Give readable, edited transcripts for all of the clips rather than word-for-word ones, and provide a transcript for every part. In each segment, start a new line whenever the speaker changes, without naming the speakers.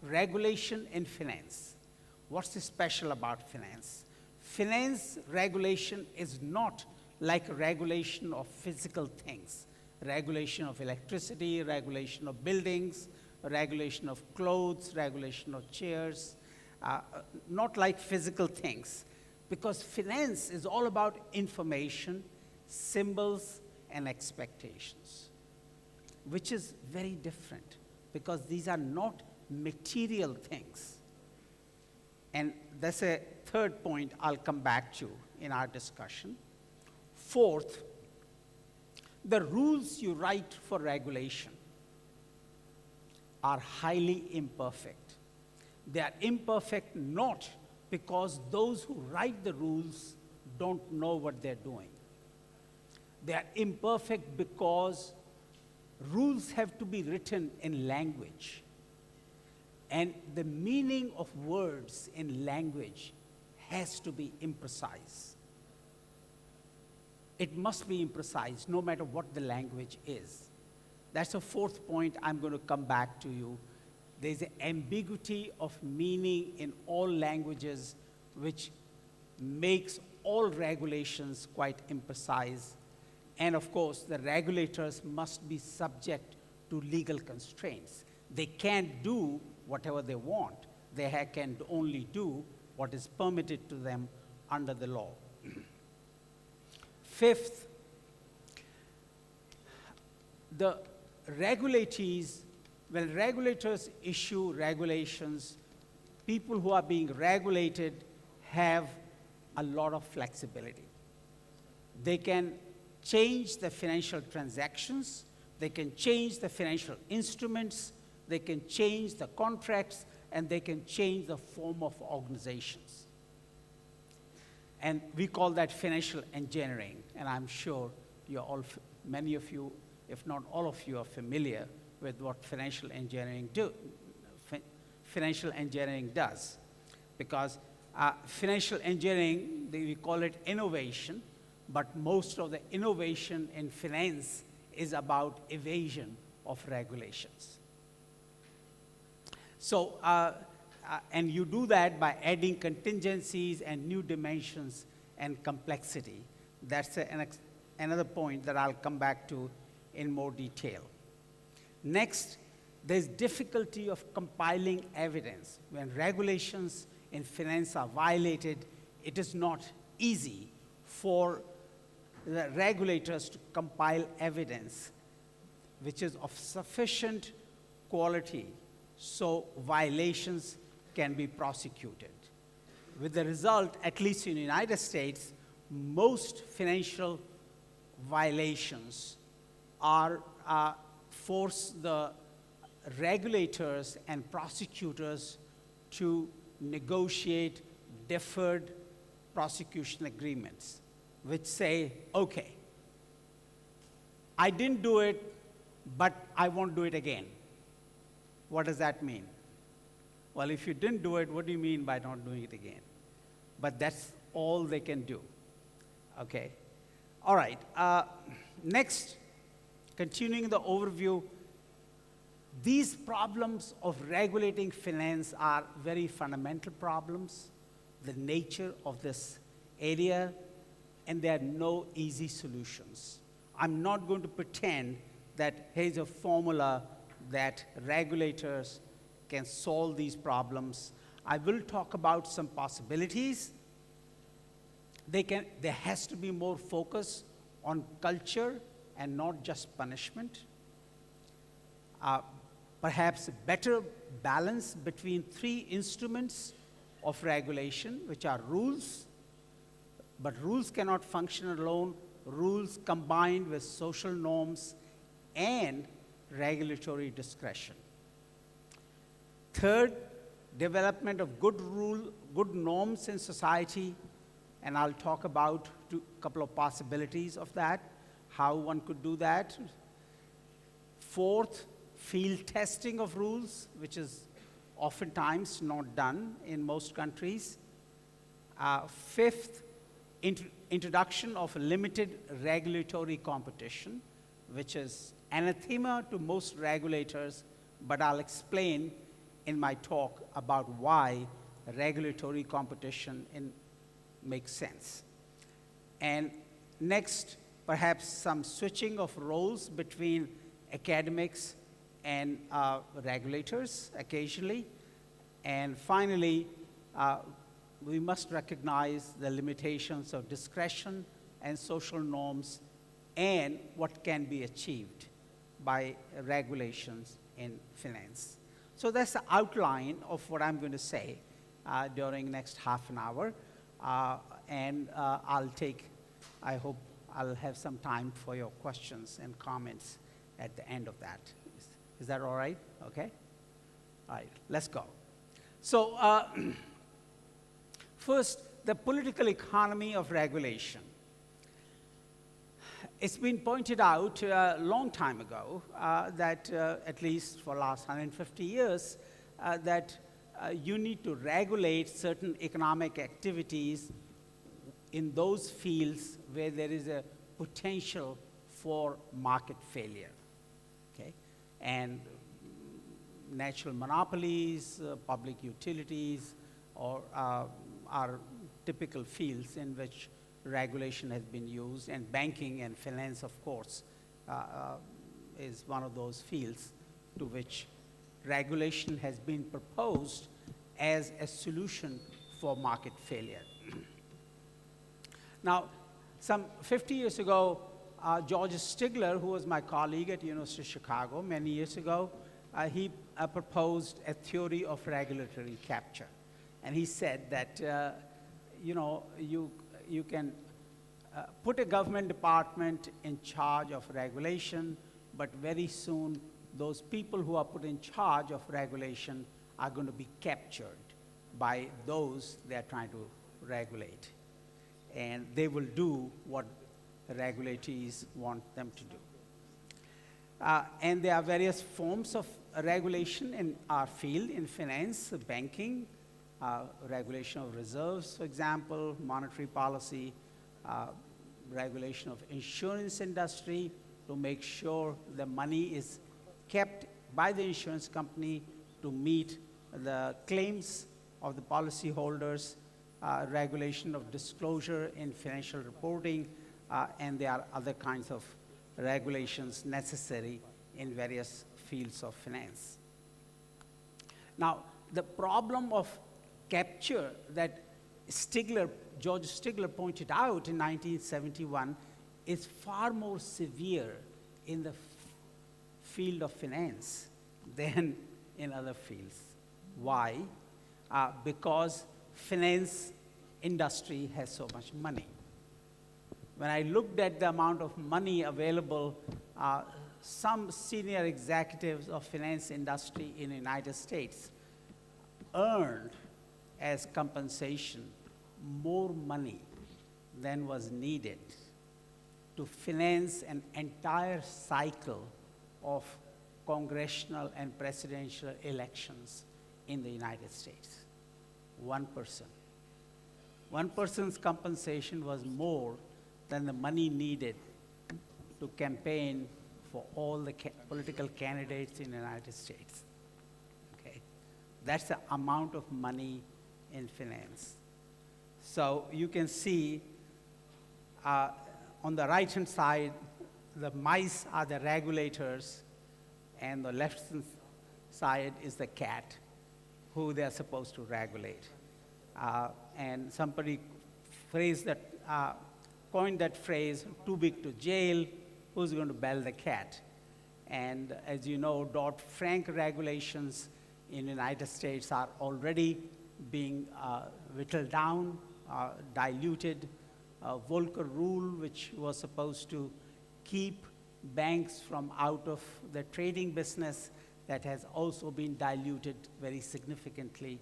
regulation in finance. What's special about finance? Finance regulation is not like regulation of physical things. Regulation of electricity, regulation of buildings, regulation of clothes, regulation of chairs, not like physical things. Because finance is all about information, symbols, and expectations, which is very different because these are not material things. And that's a third point I'll come back to in our discussion. Fourth, the rules you write for regulation are highly imperfect. They are imperfect not because those who write the rules don't know what they're doing. They are imperfect because rules have to be written in language. And the meaning of words in language has to be imprecise. It must be imprecise no matter what the language is. That's a fourth point I'm going to come back to you. There's an ambiguity of meaning in all languages which makes all regulations quite imprecise. And of course, the regulators must be subject to legal constraints. They can't do whatever they want. They can only do what is permitted to them under the law. Fifth, the regulatees, when regulators issue regulations, people who are being regulated have a lot of flexibility. They can change the financial transactions, they can change the financial instruments, they can change the contracts, and they can change the form of organizations. And we call that financial engineering, and I'm sure you're all, many of you, if not all of you, are familiar with what financial engineering does. Because financial engineering, we call it innovation, but most of the innovation in finance is about evasion of regulations. So, and you do that by adding contingencies and new dimensions and complexity. That's another point that I'll come back to in more detail. Next, there's difficulty of compiling evidence. When regulations in finance are violated, it is not easy for the regulators to compile evidence which is of sufficient quality so violations can be prosecuted. With the result, at least in the United States, most financial violations force the regulators and prosecutors to negotiate deferred prosecution agreements, which say, okay, I didn't do it, but I won't do it again. What does that mean? Well, if you didn't do it, what do you mean by not doing it again? But that's all they can do. Okay. All right. Next, continuing the overview, these problems of regulating finance are very fundamental problems, the nature of this area, and there are no easy solutions. I'm not going to pretend that here's a formula that regulators can solve these problems. I will talk about some possibilities. There has to be more focus on culture and not just punishment. Perhaps a better balance between three instruments of regulation, which are rules, but rules cannot function alone. Rules combined with social norms and regulatory discretion. Third, development of good norms in society, and I'll talk about a couple of possibilities of that, how one could do that. Fourth, field testing of rules, which is oftentimes not done in most countries. Fifth, introduction of limited regulatory competition, which is anathema to most regulators, but I'll explain in my talk about why regulatory competition makes sense. And next, perhaps some switching of roles between academics and regulators occasionally. And finally, we must recognize the limitations of discretion and social norms and what can be achieved by regulations in finance. So that's the outline of what I'm going to say during next half an hour. I hope I'll have some time for your questions and comments at the end of that. Is that all right? Okay? All right, let's go. So first, the political economy of regulation. It's been pointed out a long time ago that, at least for the last 150 years, that you need to regulate certain economic activities in those fields where there is a potential for market failure, okay? And natural monopolies, public utilities, are typical fields in which regulation has been used, and banking and finance, of course, is one of those fields to which regulation has been proposed as a solution for market failure. Now, some 50 years ago, George Stigler, who was my colleague at University of Chicago many years ago, he proposed a theory of regulatory capture. And he said that, you can put a government department in charge of regulation, but very soon those people who are put in charge of regulation are going to be captured by those they are trying to regulate. And they will do what the regulators want them to do. And there are various forms of regulation in our field, in finance, banking, regulation of reserves, for example, monetary policy, regulation of insurance industry to make sure the money is kept by the insurance company to meet the claims of the policyholders, regulation of disclosure in financial reporting, and there are other kinds of regulations necessary in various fields of finance. Now, the problem of capture that George Stigler pointed out in 1971 is far more severe in the field of finance than in other fields. Why? Because finance industry has so much money. When I looked at the amount of money available, some senior executives of finance industry in the United States earned as compensation more money than was needed to finance an entire cycle of congressional and presidential elections in the United States. One person. One person's compensation was more than the money needed to campaign for all the political candidates in the United States. Okay? That's the amount of money in finance. So you can see on the right-hand side, the mice are the regulators, and the left side is the cat, who they're supposed to regulate. And somebody coined that phrase, too big to jail, who's going to bail the cat? And as you know, Dodd-Frank regulations in the United States are already being whittled down, diluted. Volcker rule, which was supposed to keep banks from out of the trading business, that has also been diluted very significantly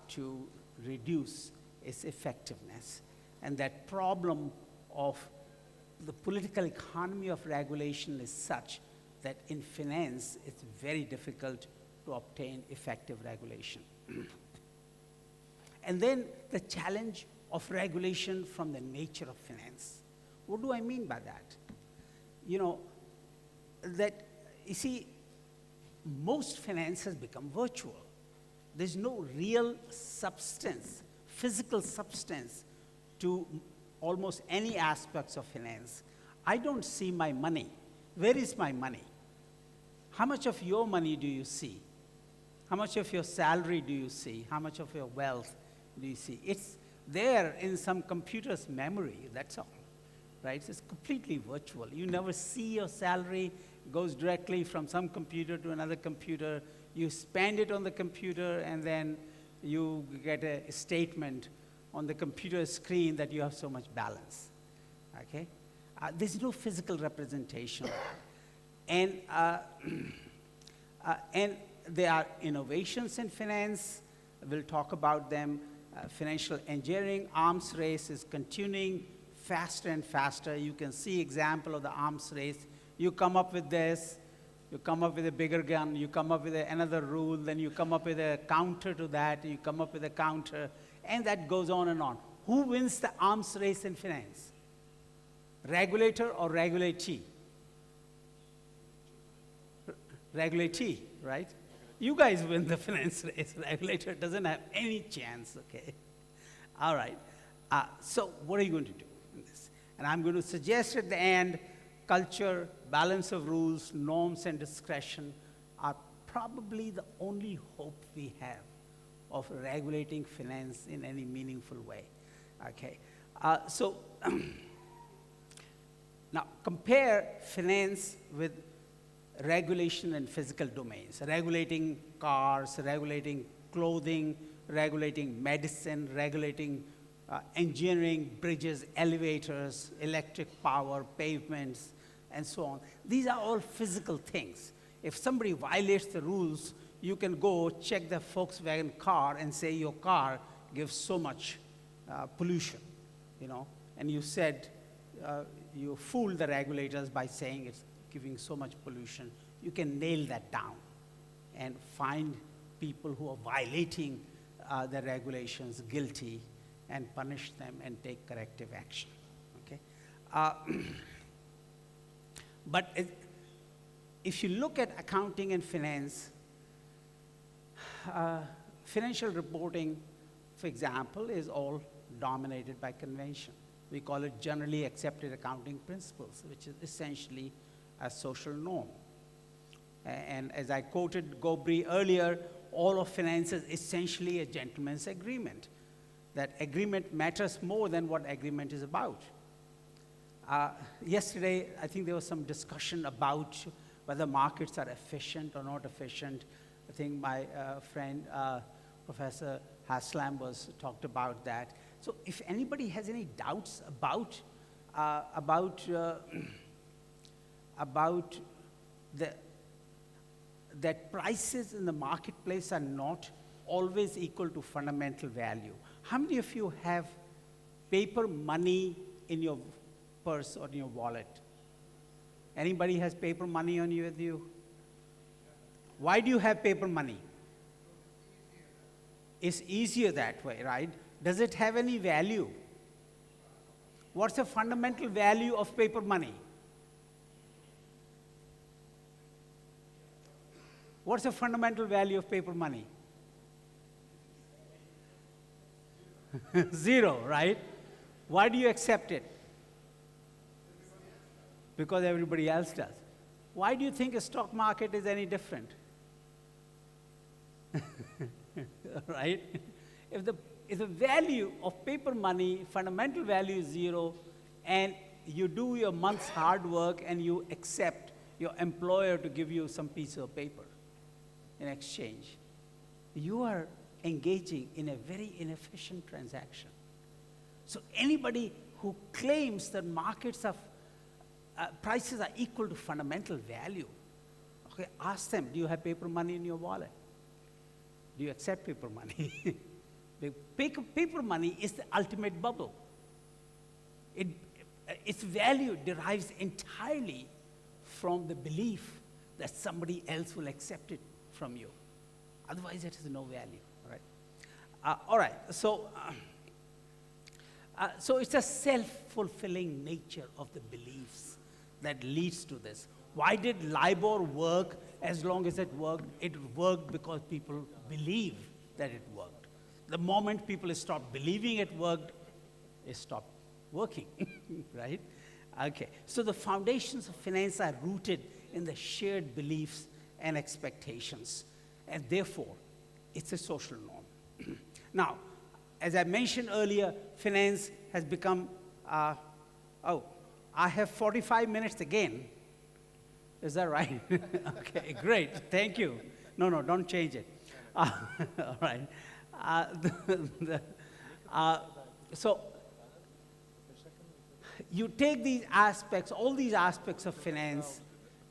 to reduce its effectiveness. And that problem of the political economy of regulation is such that in finance, it's very difficult to obtain effective regulation. And then the challenge of regulation from the nature of finance. What do I mean by that? You see, most finance has become virtual. There's no real substance, physical substance to almost any aspects of finance. I don't see my money. Where is my money? How much of your money do you see? How much of your salary do you see? How much of your wealth do you see? It's there in some computer's memory, that's all, right? It's completely virtual. You never see your salary. It goes directly from some computer to another computer. You spend it on the computer, and then you get a statement on the computer screen that you have so much balance, okay? There's no physical representation. And there are innovations in finance. We'll talk about them. Financial engineering, arms race is continuing faster and faster. You can see example of the arms race. You come up with this, you come up with a bigger gun, you come up with another rule, then you come up with a counter to that, you come up with a counter, and that goes on and on. Who wins the arms race in finance? Regulator or regulatee? Regulatee, right? You guys win the finance race. Regulator doesn't have any chance, okay? All right. So what are you going to do in this? And I'm going to suggest at the end, culture, balance of rules, norms, and discretion are probably the only hope we have of regulating finance in any meaningful way, okay? Now compare finance with regulation in physical domains, regulating cars, regulating clothing, regulating medicine, regulating engineering, bridges, elevators, electric power, pavements, and so on. These are all physical things. If somebody violates the rules, you can go check the Volkswagen car and say your car gives so much pollution, you know, and you said, you fooled the regulators by saying it's giving so much pollution. You can nail that down and find people who are violating the regulations guilty and punish them and take corrective action, okay? But if you look at accounting and finance, financial reporting, for example, is all dominated by convention. We call it generally accepted accounting principles, which is essentially a social norm. And as I quoted Gobri earlier, all of finance is essentially a gentleman's agreement. That agreement matters more than what agreement is about. Yesterday, I think there was some discussion about whether markets are efficient or not efficient. I think my friend, Professor Haslam talked about that. So if anybody has any doubts about that prices in the marketplace are not always equal to fundamental value. How many of you have paper money in your purse or in your wallet? Anybody has paper money on you with you? Why do you have paper money? It's easier that way, right? Does it have any value? What's the fundamental value of paper money? What's the fundamental value of paper money? Zero, right? Why do you accept it? Because everybody else does. Why do you think a stock market is any different? Right? If the value of paper money, fundamental value is zero, and you do your month's hard work and you accept your employer to give you some piece of paper in exchange, you are engaging in a very inefficient transaction. So anybody who claims that markets of prices are equal to fundamental value, okay, ask them, do you have paper money in your wallet? Do you accept paper money? Paper money is the ultimate bubble. Its value derives entirely from the belief that somebody else will accept it from you. Otherwise, it has no value, right? All right, so it's a self-fulfilling nature of the beliefs that leads to this. Why did LIBOR work as long as it worked? It worked because people believe that it worked. The moment people stopped believing it worked, it stopped working, right? Okay, so the foundations of finance are rooted in the shared beliefs and expectations, and therefore, it's a social norm. Now, as I mentioned earlier, finance has become, oh, I have 45 minutes again. Is that right? Okay, great, thank you. No, no, don't change it. All right. So, you take these aspects, all these aspects of finance,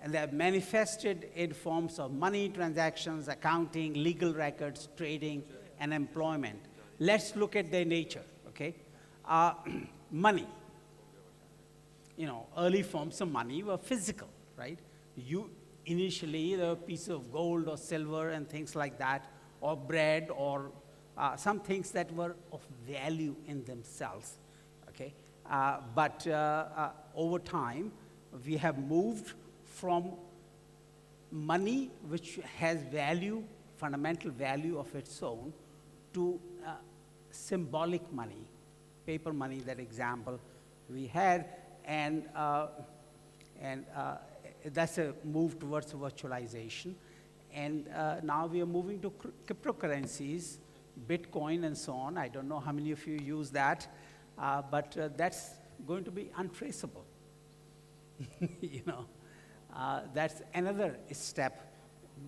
and they're manifested in forms of money, transactions, accounting, legal records, trading, and employment. Let's look at their nature, okay? Money. You know, early forms of money were physical, right? Initially, there were pieces of gold or silver and things like that, or bread, or some things that were of value in themselves, okay? But over time, we have moved from money, which has value, fundamental value of its own, to symbolic money, paper money, that example we had, and that's a move towards virtualization. And now we are moving to cryptocurrencies, Bitcoin and so on. I don't know how many of you use that, but that's going to be untraceable. You know, that's another step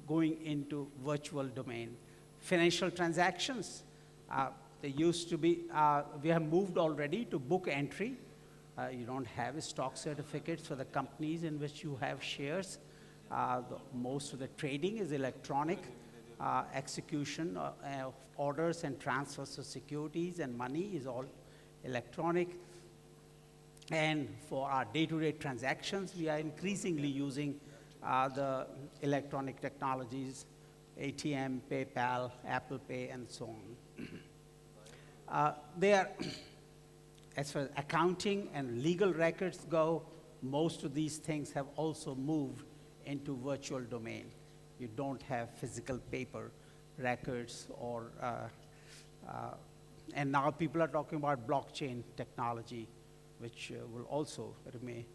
going into virtual domain. Financial transactions, they used to be, we have moved already to book entry. You don't have stock certificates for the companies in which you have shares. Most of the trading is electronic. Execution of orders and transfers of securities and money is all electronic. And for our day-to-day transactions, we are increasingly using the electronic technologies, ATM, PayPal, Apple Pay, and so on. As far as accounting and legal records go, most of these things have also moved into virtual domain. You don't have physical paper records, or and now people are talking about blockchain technology, which will also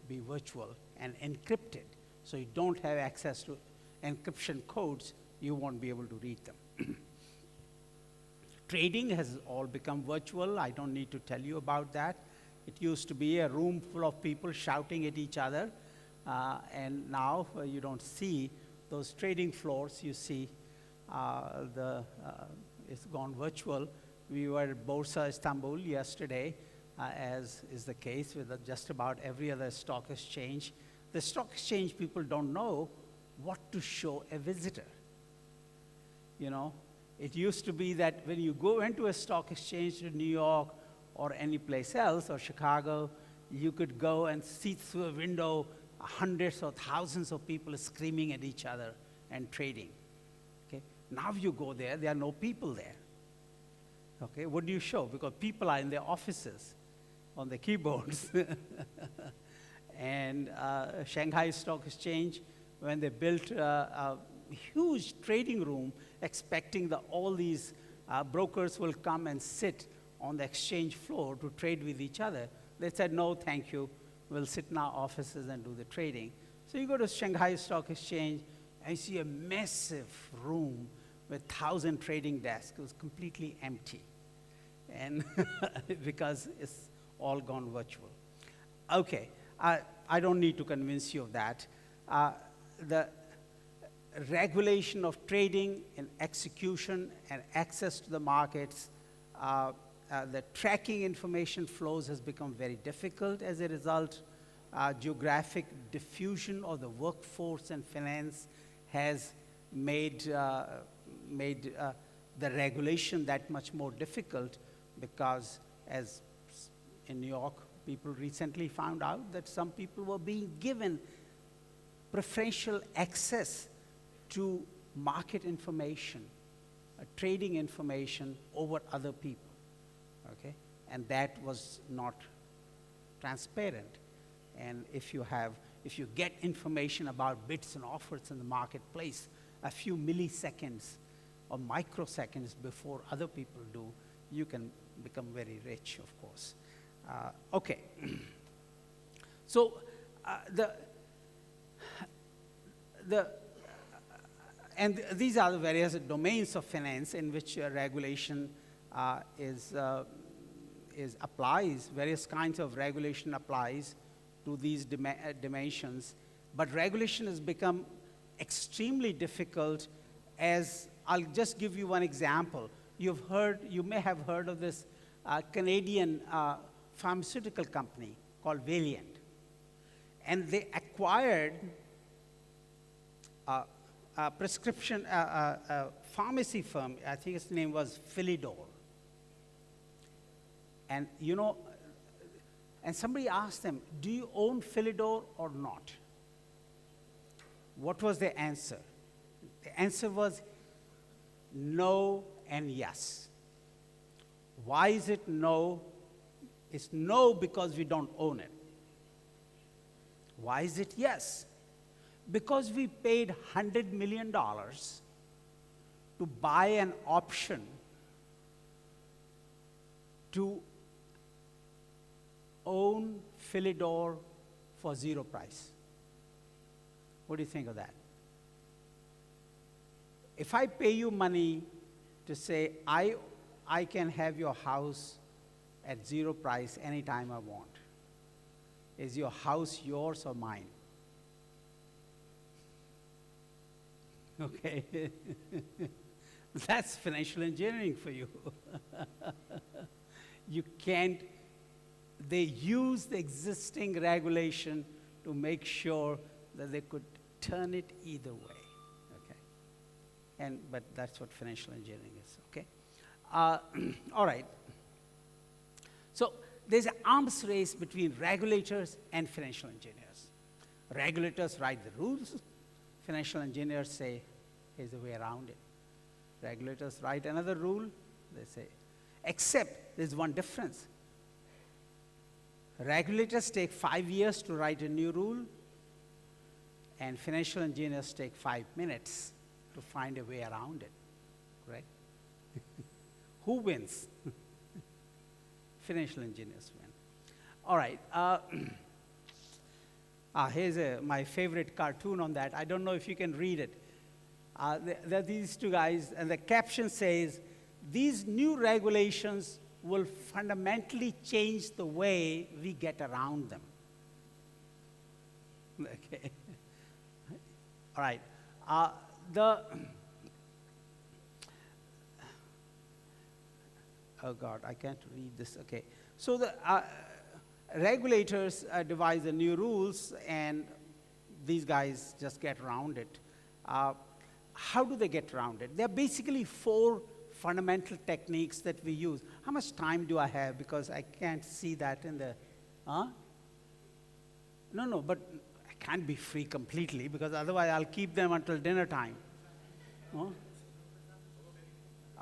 be virtual and encrypted. So you don't have access to encryption codes, you won't be able to read them. Trading has all become virtual. I don't need to tell you about that. It used to be a room full of people shouting at each other, and now you don't see those trading floors. You see it's gone virtual. We were at Borsa Istanbul yesterday, as is the case with just about every other stock exchange. The stock exchange people don't know what to show a visitor. You know, it used to be that when you go into a stock exchange to New York or any place else, or Chicago, you could go and see through a window hundreds or thousands of people screaming at each other and trading. Okay? Now you go there are no people there. Okay? What do you show? Because people are in their offices on the keyboards. And Shanghai Stock Exchange, when they built a huge trading room, expecting that all these brokers will come and sit on the exchange floor to trade with each other, they said, no, thank you. We'll sit in our offices and do the trading. So you go to Shanghai Stock Exchange and you see a massive room with 1,000 trading desks. It was completely empty, and because it's all gone virtual. Okay, I don't need to convince you of that. The regulation of trading and execution and access to the markets, the tracking information flows has become very difficult as a result. Geographic diffusion of the workforce and finance has made the regulation that much more difficult, because as in New York, people recently found out that some people were being given preferential access to market information, trading information over other people. Okay? And that was not transparent. And if you have if you get information about bids and offers in the marketplace a few milliseconds or microseconds before other people do, you can become very rich, of course. Okay. So and these are the various domains of finance in which regulation applies. Various kinds of regulation applies to these dimensions. But regulation has become extremely difficult. As I'll just give you one example. You may have heard of this Canadian pharmaceutical company called Valiant. And they acquired a prescription pharmacy firm. I think its name was Philidor. And and somebody asked them, do you own Philidor or not? What was the answer? The answer was no and yes. Why is it no? It's no because we don't own it. Why is it yes? Because we paid $100 million to buy an option to own Philidor for zero price. What do you think of that? If I pay you money to say, I can have your house at zero price anytime I want, is your house yours or mine? Okay. That's financial engineering for you. You can't, they use the existing regulation to make sure that they could turn it either way. Okay. But that's what financial engineering is, okay? All right. So there's an arms race between regulators and financial engineers. Regulators write the rules. Financial engineers say, here's the way around it. Regulators write another rule, they say. Except there's one difference. Regulators take 5 years to write a new rule, and financial engineers take 5 minutes to find a way around it, correct? Who wins? Financial engineers win. All right. Here's my favorite cartoon on that. I don't know if you can read it. There are these two guys, and the caption says, these new regulations will fundamentally change the way we get around them. Okay. All right. Oh God, I can't read this. Okay. So the regulators devise the new rules, and these guys just get around it. How do they get around it? There are basically 4 fundamental techniques that we use. How much time do I have? Because I can't see that in the, No, but I can't be free completely, because otherwise I'll keep them until dinner time. Huh?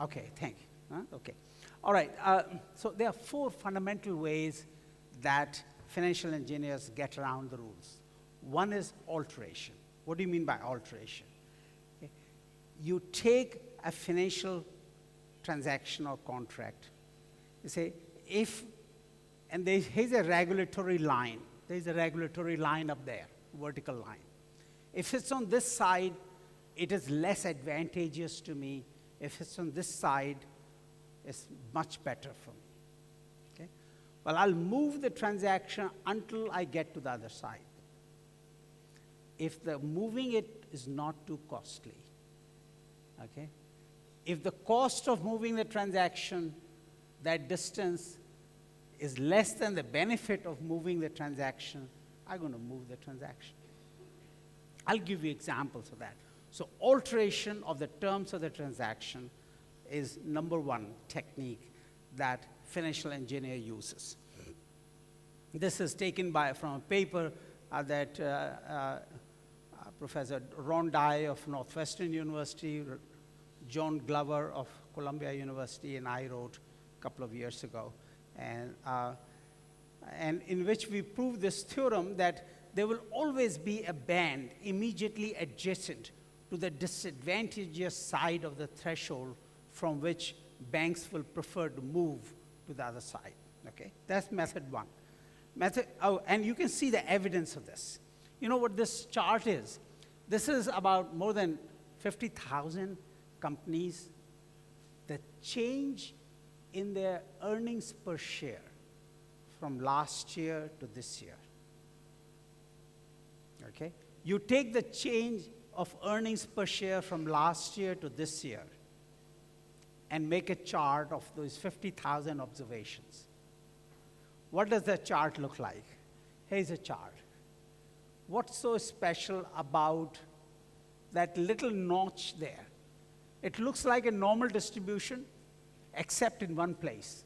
Okay, thank you. Okay. All right, so there are 4 fundamental ways that financial engineers get around the rules. One is alteration. What do you mean by alteration? Okay. You take a financial transaction or contract. You say, and here's a regulatory line. There's a regulatory line up there, vertical line. If it's on this side, it is less advantageous to me. If it's on this side, it's much better for me. Okay? Well, I'll move the transaction until I get to the other side. If the moving it is not too costly, okay? If the cost of moving the transaction, that distance, is less than the benefit of moving the transaction, I'm going to move the transaction. I'll give you examples of that. So alteration of the terms of the transaction is number 1 technique that financial engineer uses. This is taken from a paper that Professor Ron Dye of Northwestern University, John Glover of Columbia University, and I wrote a couple of years ago, and in which we proved this theorem that there will always be a band immediately adjacent to the disadvantageous side of the threshold from which banks will prefer to move to the other side. Okay? That's method one. And you can see the evidence of this. You know what this chart is? This is about more than 50,000 companies. The change in their earnings per share from last year to this year. Okay? You take the change of earnings per share from last year to this year and make a chart of those 50,000 observations. What does the chart look like? Here's a chart. What's so special about that little notch there? It looks like a normal distribution, except in one place.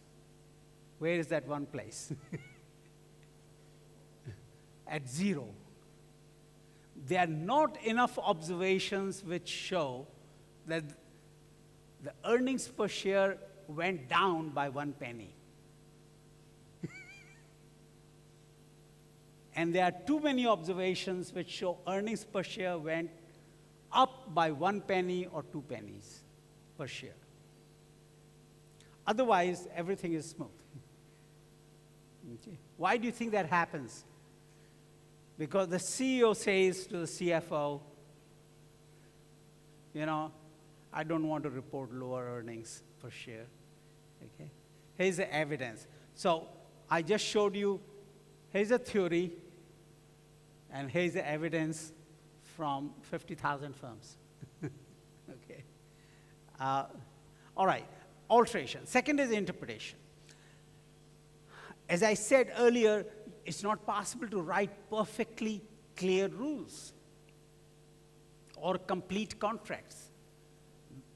Where is that one place? At 0. There are not enough observations which show that the earnings per share went down by 1 penny. And there are too many observations which show earnings per share went up by 1 penny or 2 pennies per share. Otherwise, everything is smooth. Okay. Why do you think that happens? Because the CEO says to the CFO, you know, I don't want to report lower earnings per share. Okay? Here's the evidence. So I just showed you, here's a theory, and here's the evidence from 50,000 firms. Okay. All right, alteration. Second is interpretation. As I said earlier, it's not possible to write perfectly clear rules or complete contracts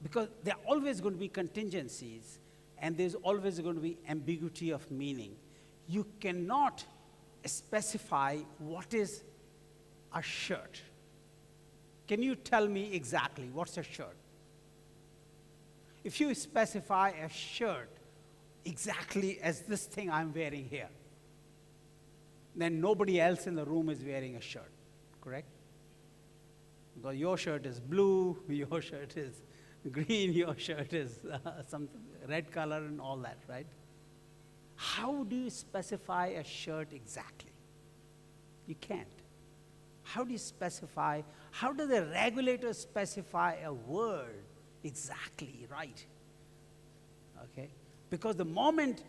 because there are always going to be contingencies and there's always going to be ambiguity of meaning. You cannot specify what is a shirt. Can you tell me exactly what's a shirt? If you specify a shirt exactly as this thing I'm wearing here, then nobody else in the room is wearing a shirt, correct? Because your shirt is blue, your shirt is green, your shirt is some red color and all that, right? How do you specify a shirt exactly? You can't. How do you specify, how do the regulators specify a word exactly right? Okay? Because the moment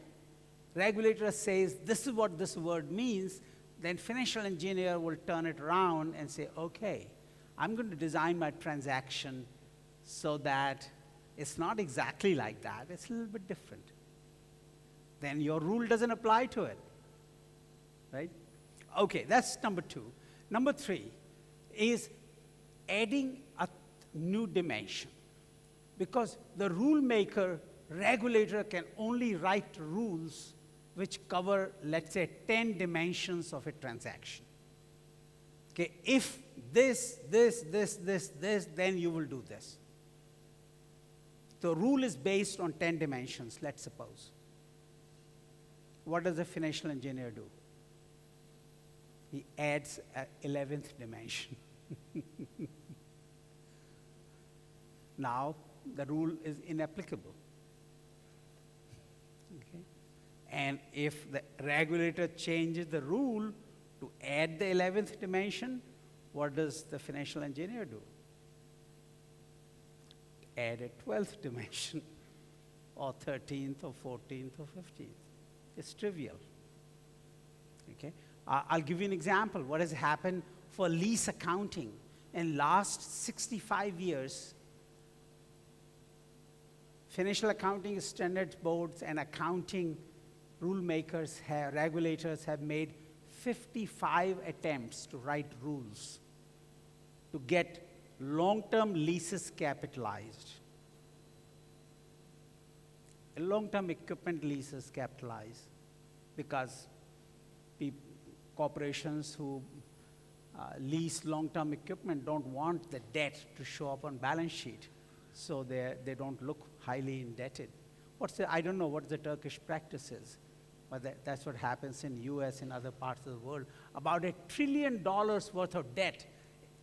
regulator says this is what this word means, then financial engineer will turn it around and say, okay, I'm going to design my transaction so that it's not exactly like that, it's a little bit different. Then your rule doesn't apply to it, right? Okay, that's number 2. Number 3 is adding a new dimension. Because the rule maker, regulator can only write rules which cover, let's say, 10 dimensions of a transaction. Okay, if this, then you will do this. The rule is based on 10 dimensions, let's suppose. What does a financial engineer do? He adds an 11th dimension. Now, the rule is inapplicable. Okay? And if the regulator changes the rule to add the 11th dimension, what does the financial engineer do? Add a 12th dimension, or 13th, or 14th, or 15th. It's trivial. Okay? I'll give you an example. What has happened for lease accounting in last 65 years? Financial accounting standards boards and accounting rule makers, regulators have made 55 attempts to write rules to get long-term leases capitalized. Long-term equipment leases capitalized because corporations who lease long-term equipment don't want the debt to show up on balance sheet, so they don't look highly indebted. I don't know what the Turkish practice is, but that's what happens in US and other parts of the world. About $1 trillion worth of debt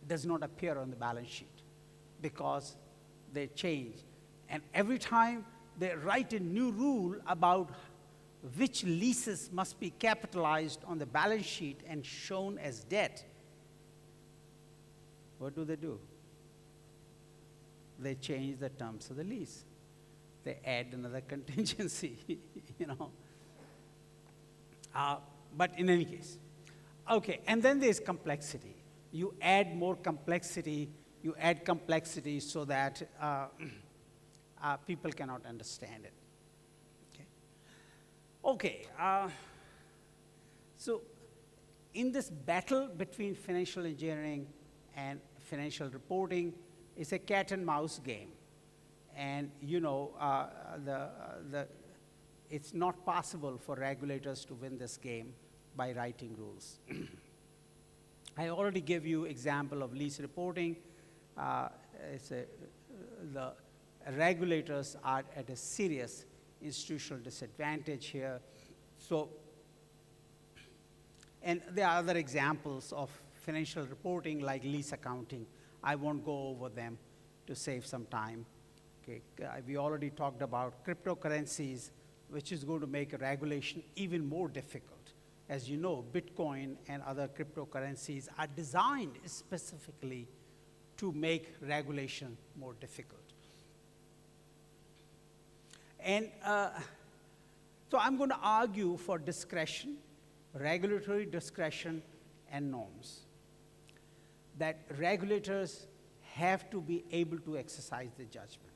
does not appear on the balance sheet because they change. And every time they write a new rule about which leases must be capitalized on the balance sheet and shown as debt, what do? They change the terms of the lease. They add another contingency, you know. But in any case, okay, and then there's complexity. You add more complexity, so that people cannot understand it. Okay, so in this battle between financial engineering and financial reporting, it's a cat and mouse game. And you know, it's not possible for regulators to win this game by writing rules. I already gave you example of lease reporting. The regulators are at a serious institutional disadvantage here. So, and there are other examples of financial reporting like lease accounting. I won't go over them to save some time. Okay. We already talked about cryptocurrencies, which is going to make a regulation even more difficult. As you know, Bitcoin and other cryptocurrencies are designed specifically to make regulation more difficult. And so I'm going to argue for discretion, regulatory discretion, and norms. That regulators have to be able to exercise their judgment.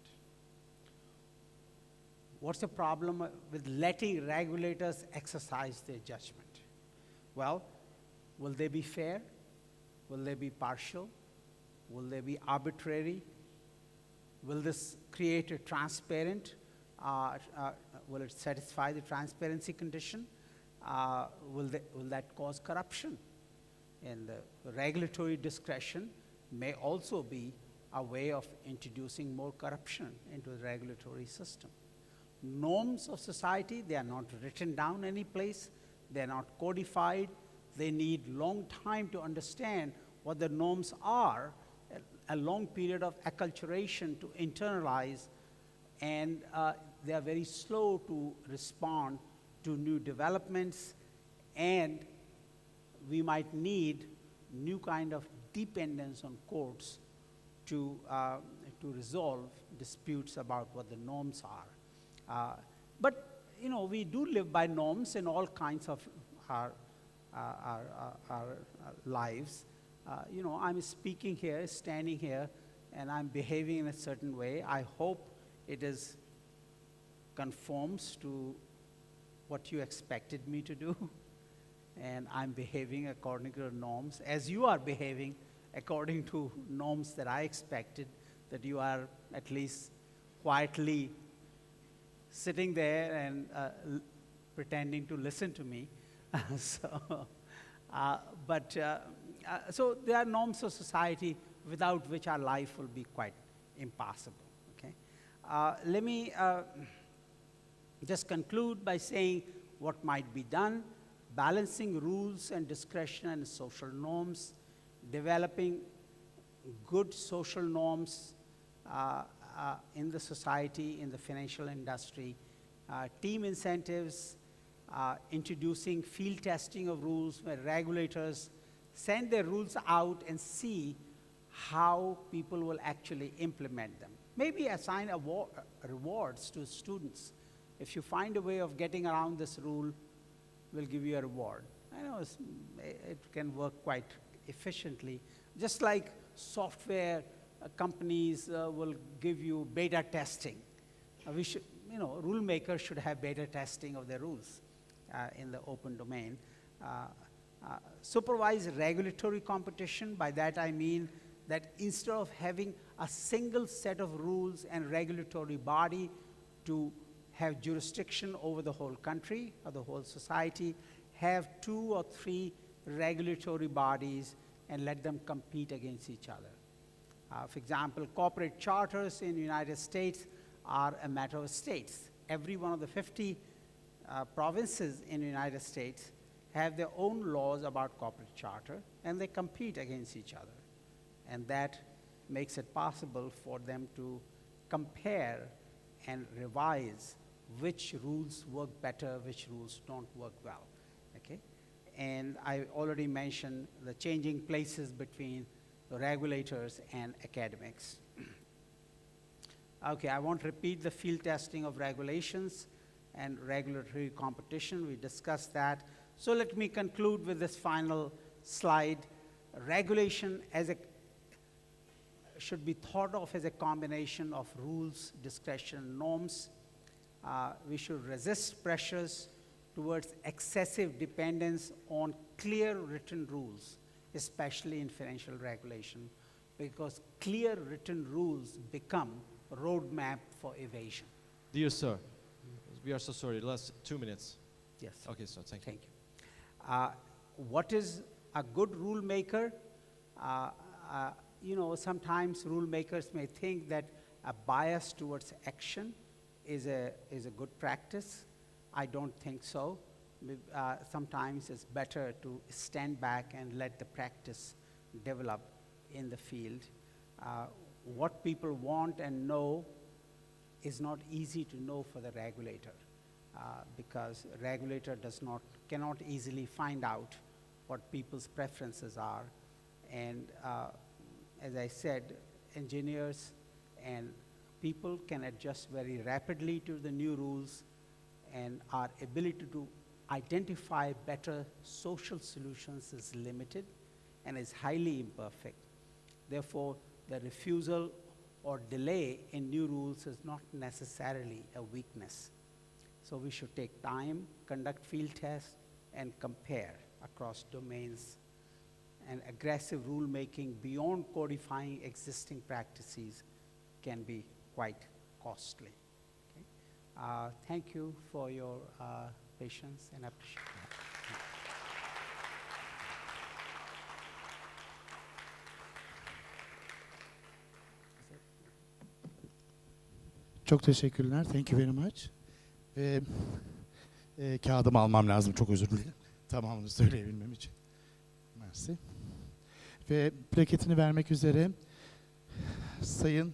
What's the problem with letting regulators exercise their judgment? Well, will they be fair? Will they be partial? Will they be arbitrary? Will this create a transparent? Will it satisfy the transparency condition? Will that cause corruption? And the regulatory discretion may also be a way of introducing more corruption into the regulatory system. Norms of society, they are not written down any place. They're not codified. They need long time to understand what the norms are, a long period of acculturation to internalize, and they are very slow to respond to new developments, and we might need new kind of dependence on courts to resolve disputes about what the norms are. But you know, we do live by norms in all kinds of our lives. You know, I'm speaking here, standing here, and I'm behaving in a certain way. I hope it is conforms to what you expected me to do, and I'm behaving according to the norms, as you are behaving according to norms that I expected, that you are at least quietly sitting there and pretending to listen to me. So there are norms of society without which our life will be quite impossible. Okay? Let me just conclude by saying what might be done: balancing rules and discretion and social norms, developing good social norms in the society, in the financial industry, team incentives, introducing field testing of rules where regulators send their rules out and see how people will actually implement them. Maybe assign rewards to students. If you find a way of getting around this rule, we'll give you a reward. I know it can work quite efficiently. Just like software companies will give you beta testing. We should, you know, rule makers should have beta testing of their rules in the open domain. Supervise regulatory competition. By that I mean that instead of having a single set of rules and regulatory body to have jurisdiction over the whole country or the whole society, have 2 or 3 regulatory bodies and let them compete against each other. For example, corporate charters in the United States are a matter of states. Every one of the 50 provinces in the United States have their own laws about corporate charter, and they compete against each other. And that makes it possible for them to compare and revise which rules work better, which rules don't work well, okay? And I already mentioned the changing places between the regulators and academics. Okay, I won't repeat the field testing of regulations and regulatory competition. We discussed that. So let me conclude with this final slide. Regulation should be thought of as a combination of rules, discretion, norms. We should resist pressures towards excessive dependence on clear written rules, especially in financial regulation, because clear written rules become a roadmap for evasion.
Dear sir, we are so sorry, last 2 minutes.
Yes.
Okay, sir, thank you.
Thank you. What is a good rule maker? You know, sometimes rule makers may think that a bias towards action is a good practice. I don't think so. Sometimes it's better to stand back and let the practice develop in the field. What people want and know is not easy to know for the regulator, because a regulator cannot easily find out what people's preferences are. And as I said, engineers and people can adjust very rapidly to the new rules, and our ability to identify better social solutions is limited and is highly imperfect. Therefore, the refusal or delay in new rules is not necessarily a weakness. So we should take time, conduct field tests, and compare across domains. And aggressive rulemaking beyond codifying existing practices can be quite costly. Okay? Thank you for your patience and appreciation.
Çok teşekkürler. Thank you very much. Ve kağıdımı almam lazım. Çok özür dilerim. Tamamını söyleyebilmem için. Mersi. Ve plaketini vermek üzere Sayın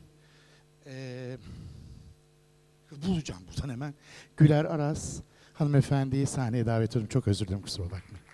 bulacağım buradan hemen. Güler Aras hanımefendiyi sahneye davet ediyorum. Çok özür dilerim, kusura bakmayın.